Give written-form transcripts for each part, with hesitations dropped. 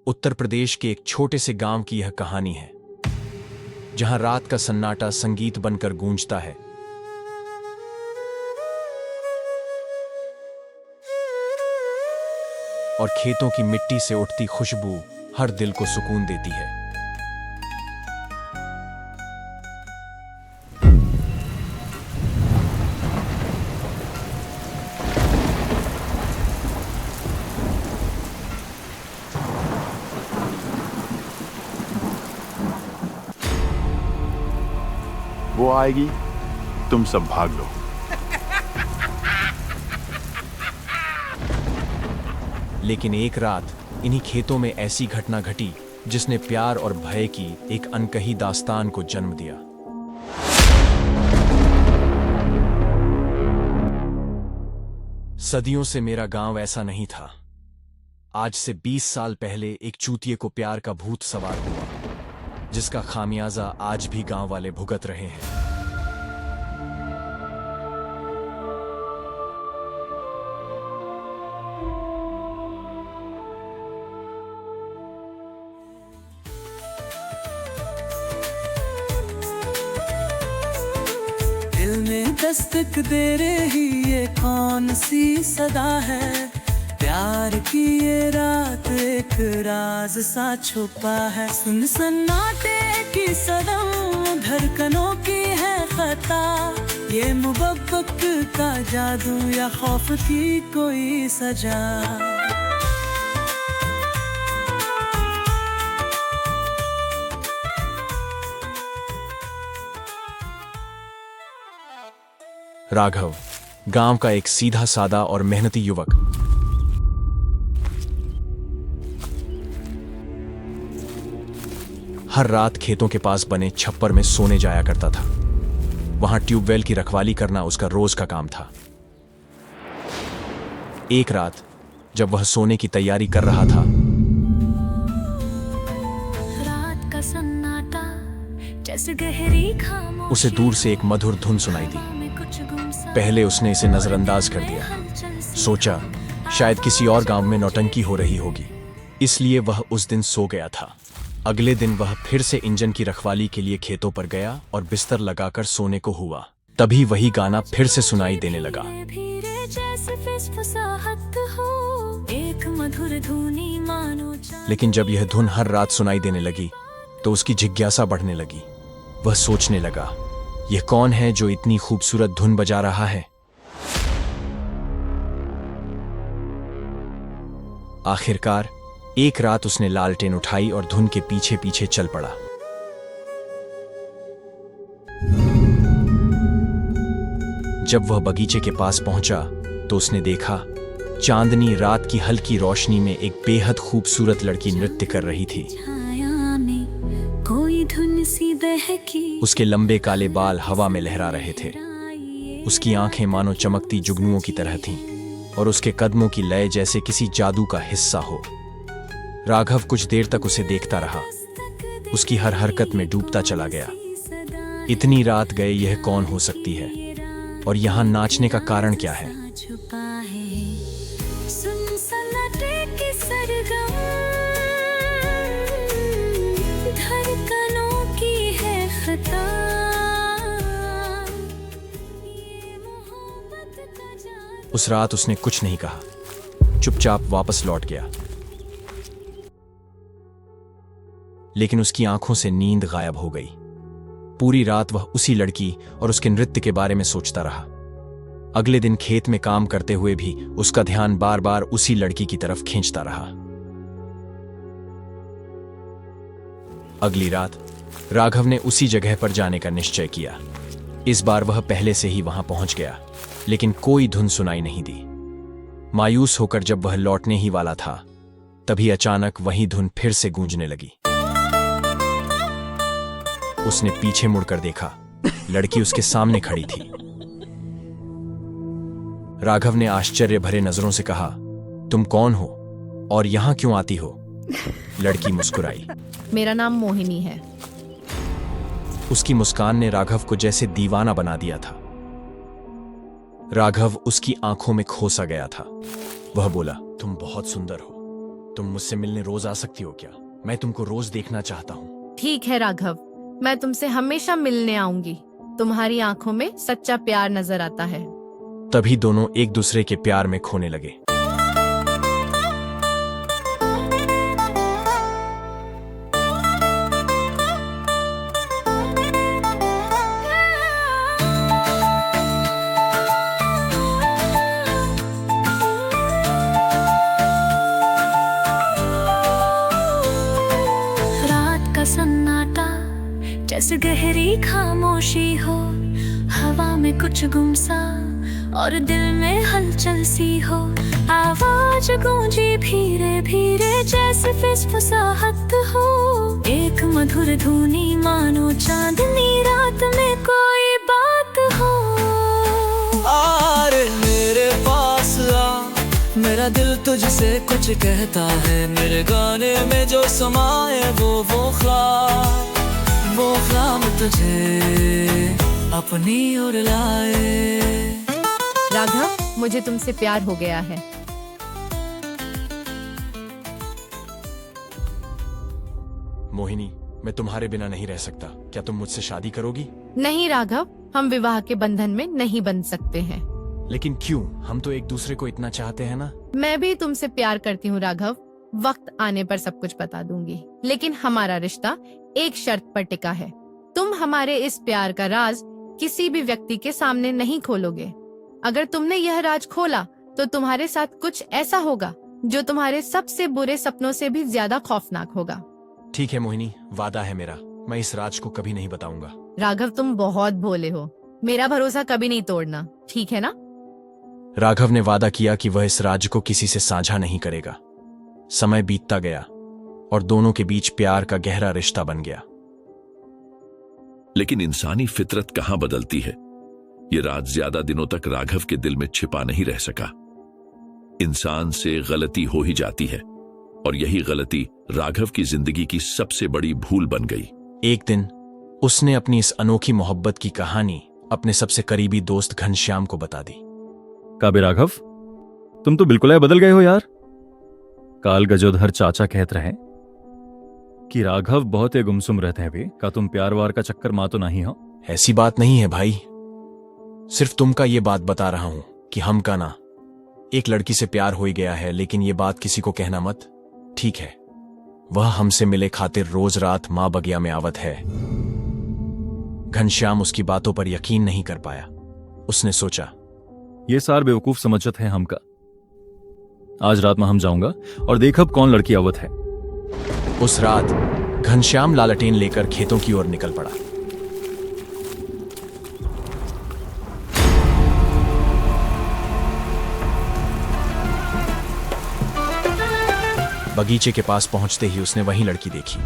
उत्तर प्रदेश के एक छोटे से गांव की यह कहानी है, जहां रात का सन्नाटा संगीत बनकर गूंजता है और खेतों की मिट्टी से उठती खुशबू हर दिल को सुकून देती है। वो आएगी, तुम सब भाग लो। लेकिन एक रात इन्हीं खेतों में ऐसी घटना घटी जिसने प्यार और भय की एक अनकही दास्तान को जन्म दिया। सदियों से मेरा गांव ऐसा नहीं था। आज से 20 साल पहले एक चूतिए को प्यार का भूत सवार हुआ, जिसका खामियाजा आज भी गांव वाले भुगत रहे हैं। दिल में दस्तक दे रही ये कौन सी सदा है, प्यार की ये रात एक राज सा छुपा है। सुन सन्नाटे की सदम धड़कनों की है खता, ये मुहब्बत का जादू या खौफ की कोई सजा। राघव गांव का एक सीधा सादा और मेहनती युवक। हर रात खेतों के पास बने छप्पर में सोने जाया करता था। वहां ट्यूबवेल की रखवाली करना उसका रोज का काम था। एक रात जब वह सोने की तैयारी कर रहा था, रात का सन्नाटा जैसे गहरी खामोशी, उसे दूर से एक मधुर धुन सुनाई दी। पहले उसने इसे नजरअंदाज कर दिया, सोचा शायद किसी और गांव में नौटंकी हो रही होगी, इसलिए वह उस दिन सो गया था। अगले दिन वह फिर से इंजन की रखवाली के लिए खेतों पर गया और बिस्तर लगाकर सोने को हुआ। तभी वही गाना फिर से सुनाई देने लगा। लेकिन जब यह धुन हर रात सुनाई देने लगी तो उसकी जिज्ञासा बढ़ने लगी। वह सोचने लगा, यह कौन है जो इतनी खूबसूरत धुन बजा रहा है। आखिरकार एक रात उसने लालटेन उठाई और धुन के पीछे पीछे चल पड़ा। जब वह बगीचे के पास पहुंचा तो उसने देखा चांदनी रात की हल्की रोशनी में एक बेहद खूबसूरत लड़की नृत्य कर रही थी। कोई धुन सी बहकी, उसके लंबे काले बाल हवा में लहरा रहे थे। उसकी आंखें मानो चमकती जुगनुओं की तरह थीं और उसके कदमों की लय जैसे किसी जादू का हिस्सा हो। राघव कुछ देर तक उसे देखता रहा, उसकी हर हरकत में डूबता चला गया। इतनी रात गए यह कौन हो सकती है और यहाँ नाचने का कारण क्या है? उस रात उसने कुछ नहीं कहा, चुपचाप वापस लौट गया। लेकिन उसकी आंखों से नींद गायब हो गई। पूरी रात वह उसी लड़की और उसके नृत्य के बारे में सोचता रहा। अगले दिन खेत में काम करते हुए भी उसका ध्यान बार बार उसी लड़की की तरफ खींचता रहा। अगली रात राघव ने उसी जगह पर जाने का निश्चय किया। इस बार वह पहले से ही वहां पहुंच गया, लेकिन कोई धुन सुनाई नहीं दी। मायूस होकर जब वह लौटने ही वाला था, तभी अचानक वही धुन फिर से गूंजने लगी। उसने पीछे मुड़कर देखा, लड़की उसके सामने खड़ी थी। राघव ने आश्चर्य भरे नजरों से कहा, तुम कौन हो और यहां क्यों आती हो? लड़की मुस्कुराई। मेरा नाम मोहिनी है। उसकी मुस्कान ने राघव को जैसे दीवाना बना दिया था। राघव उसकी आंखों में खोसा गया था। वह बोला, तुम बहुत सुंदर हो, तुम मुझसे मिलने रोज आ सकती हो क्या? मैं तुमको रोज देखना चाहता हूँ। ठीक है राघव, मैं तुमसे हमेशा मिलने आऊंगी। तुम्हारी आंखों में सच्चा प्यार नजर आता है। तभी दोनों एक दूसरे के प्यार में खोने लगे। रात का सन्नाटा जैसे गहरी खामोशी हो, हवा में कुछ गुमसा और दिल में हलचल सी हो। आवाज गूंजी धीरे धीरे जैसे फिसफिसाहट हो, एक मधुर धुनी मानो चांदनी रात में कोई बात हो। आ रे मेरे पास आ, मेरा दिल तुझसे कुछ कहता है। मेरे गाने में जो समाए वो ख्वाब तुझे अपनी ओर लाए। राघव, मुझे तुमसे प्यार हो गया है। मोहिनी, मैं तुम्हारे बिना नहीं रह सकता। क्या तुम मुझसे शादी करोगी? नहीं राघव, हम विवाह के बंधन में नहीं बंध सकते हैं। लेकिन क्यों? हम तो एक दूसरे को इतना चाहते हैं ना। मैं भी तुमसे प्यार करती हूँ राघव। वक्त आने पर सब कुछ बता दूंगी, लेकिन हमारा रिश्ता एक शर्त पर टिका है। तुम हमारे इस प्यार का राज किसी भी व्यक्ति के सामने नहीं खोलोगे। अगर तुमने यह राज खोला तो तुम्हारे साथ कुछ ऐसा होगा जो तुम्हारे सबसे बुरे सपनों से भी ज्यादा खौफनाक होगा। ठीक है मोहिनी, वादा है मेरा। मैं इस राज को कभी नहीं बताऊंगा। राघव, तुम बहुत भोले हो। मेरा भरोसा कभी नहीं तोड़ना, ठीक है ना? राघव ने वादा किया कि वह इस राज को किसी से साझा नहीं करेगा। समय बीतता गया और दोनों के बीच प्यार का गहरा रिश्ता बन गया। लेकिन इंसानी फितरत कहां बदलती है। यह राज ज्यादा दिनों तक राघव के दिल में छिपा नहीं रह सका। इंसान से गलती हो ही जाती है और यही गलती राघव की जिंदगी की सबसे बड़ी भूल बन गई। एक दिन उसने अपनी इस अनोखी मोहब्बत की कहानी अपने सबसे करीबी दोस्त घनश्याम को बता दी। काबे राघव, तुम तो बिल्कुल ही बदल गए हो यार। काल गजोधर चाचा कहते रहे कि राघव बहुत ही गुमसुम रहते हैं। भी का तुम प्यार वार का चक्कर मां तो नहीं हो? ऐसी बात नहीं है भाई, सिर्फ तुमका ये बात बता रहा हूं कि हम का ना एक लड़की से प्यार हो ही गया है। लेकिन ये बात किसी को कहना मत, ठीक है? वह हमसे मिले खातिर रोज रात मां बगिया में आवत है। घनश्याम उसकी बातों पर यकीन नहीं कर पाया। उसने सोचा, ये सार बेवकूफ समझत है हमका। आज रात में हम जाऊंगा और देखब कौन लड़की आवत है। उस रात घनश्याम लालटेन लेकर खेतों की ओर निकल पड़ा। बगीचे के पास पहुंचते ही उसने वही लड़की देखी।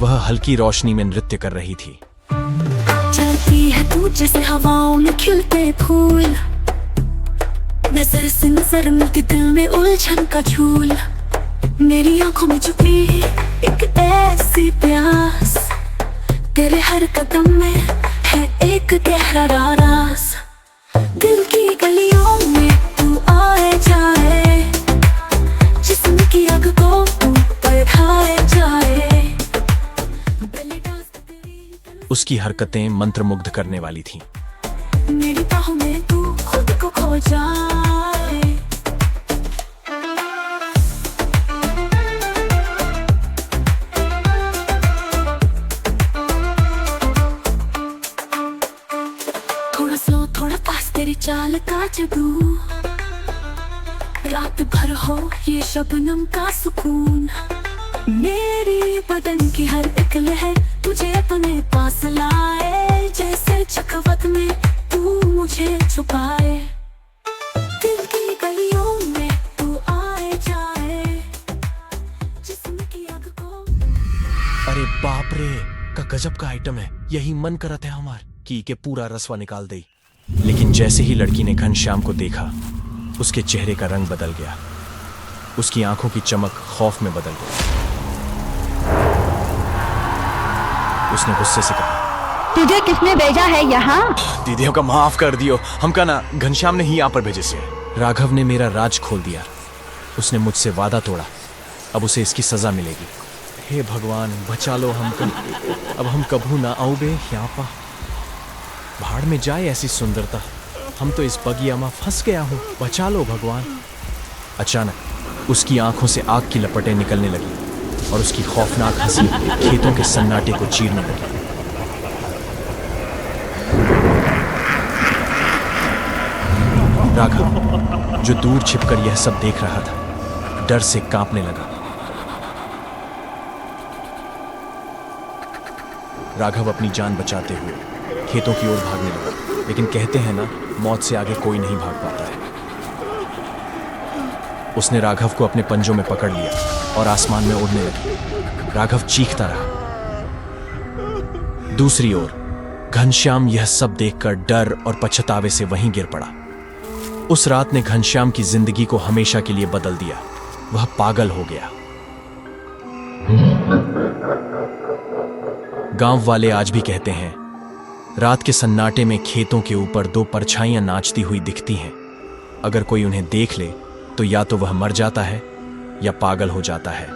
वह हल्की रोशनी में नृत्य कर रही थी। चलती है तू जैसे हवाओं में खिलते फूल, नजर से नजर मिलती दिल में उलझन का झूल। मेरी आंखों में छुपी एक ऐसी प्यास, तेरे हर कदम में है एक गहरा राज। दिल की गलियों में तू आए जाए, जिस्म की आग को तू बढ़ाए जाए। उसकी हरकतें मंत्रमुग्ध करने वाली थीं। मेरी बाहों में तू खुद को खो जाए। थोड़ा स्लो थोड़ा पास तेरी चाल का जादू, रात भर हो ये शबनम का सुकून। मेरी बदन की हर एक लहर तुझे अपने पास लाए, जैसे चकवत में तू मुझे छुपाए। दिल की गलियों में तू आए जाए, जिस्म की आग को। अरे बाप रे, का गजब का आइटम है। यही मन करत है हमार की के पूरा रसवा निकाल दे। लेकिन जैसे ही लड़की ने घनश्याम को देखा, उसके चेहरे का रंग बदल गया। उसकी आंखों की चमक खौफ में बदल गई। उसने गुस्से से कहा, तुझे किसने भेजा है यहाँ? दीदियों का माफ कर दियो, हमका ना घनश्याम ने ही यहाँ पर भेजे से। राघव ने मेरा राज खोल दिया। उसने मुझसे वादा तोड़ा अब उसे इसकी सजा मिलेगी। हे भगवान, बचा लो हमको। अब हम कभू ना आओ बे यहाँ पा। भाड़ में जाए ऐसी सुंदरता। हम तो इस बगिया में फंस गया हूँ, बचा लो भगवान। अचानक उसकी आंखों से आग की लपटें निकलने लगी और उसकी खौफनाक हंसी खेतों के सन्नाटे को चीरने लगी। राघव, जो दूर छिपकर यह सब देख रहा था, डर से कांपने लगा। राघव अपनी जान बचाते हुए खेतों की ओर भागने लगा, लेकिन कहते हैं ना, मौत से आगे कोई नहीं भाग पाता है। उसने राघव को अपने पंजों में पकड़ लिया और आसमान में उड़ने लगी। राघव चीखता रहा। दूसरी ओर घनश्याम यह सब देखकर डर और पछतावे से वहीं गिर पड़ा। उस रात ने घनश्याम की जिंदगी को हमेशा के लिए बदल दिया। वह पागल हो गया। गांव वाले आज भी कहते हैं, रात के सन्नाटे में खेतों के ऊपर दो परछाइयां नाचती हुई दिखती हैं। अगर कोई उन्हें देख ले तो या तो वह मर जाता है या पागल हो जाता है।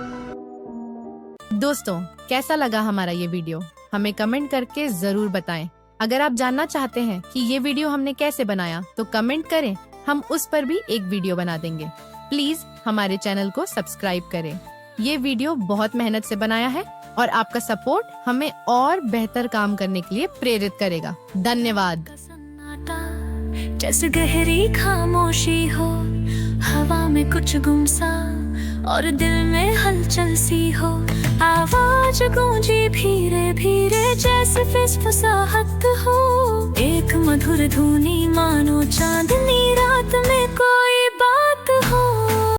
दोस्तों, कैसा लगा हमारा ये वीडियो? हमें कमेंट करके जरूर बताएं। अगर आप जानना चाहते हैं कि ये वीडियो हमने कैसे बनाया तो कमेंट करें, हम उस पर भी एक वीडियो बना देंगे। प्लीज हमारे चैनल को सब्सक्राइब करें। ये वीडियो बहुत मेहनत से बनाया है और आपका सपोर्ट हमें और बेहतर काम करने के लिए प्रेरित करेगा। धन्यवाद। सन्नाटा जैसे गहरी खामोशी हो, हवा में कुछ गुमसा और दिल में हलचल सी हो। आवाज गूंजी धीरे धीरे जैसे फिसफिसाहट हो। एक मधुर धुनी मानो चांदनी रात में को